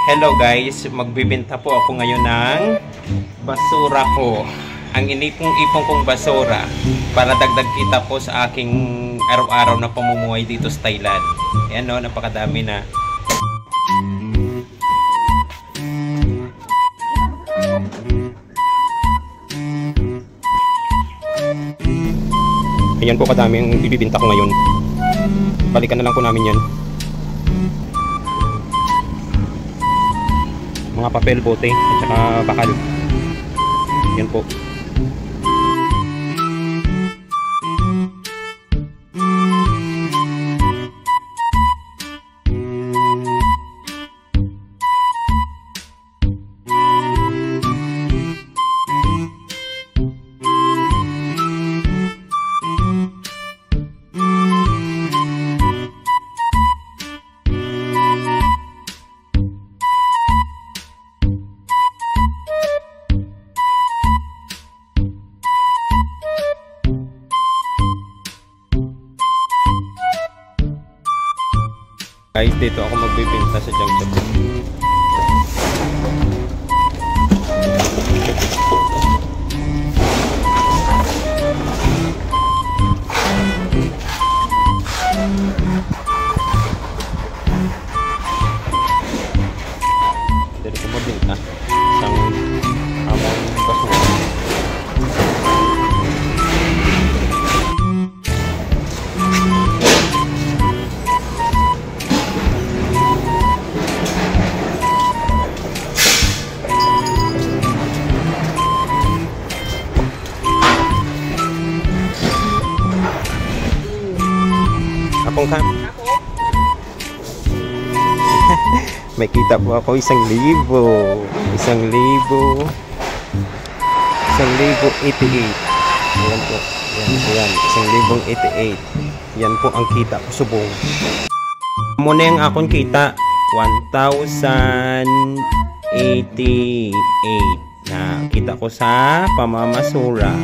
Hello guys, magbibenta po ako ngayon ng basura ko. Ang inipong-ipong kong basura para dagdag kita po sa aking araw-araw na pamumuhay dito sa Thailand. Ayan o, napakadami na. Ayan po kadami ang ibibinta ko ngayon. Balikan na lang po namin yan. Mga papel, bote, at saka bakal. Yan po. Guys, dito ako magbibenta sa junction. Dito ko magbibenta isang among basura. Akong kam. May kita po ako 1,000. 1,000. 1,088. Ayan po. Ayan. 1,088. Yan po ang kita ko subong. Muna yung akong kita. 1,088 na kita ko sa pamamasura.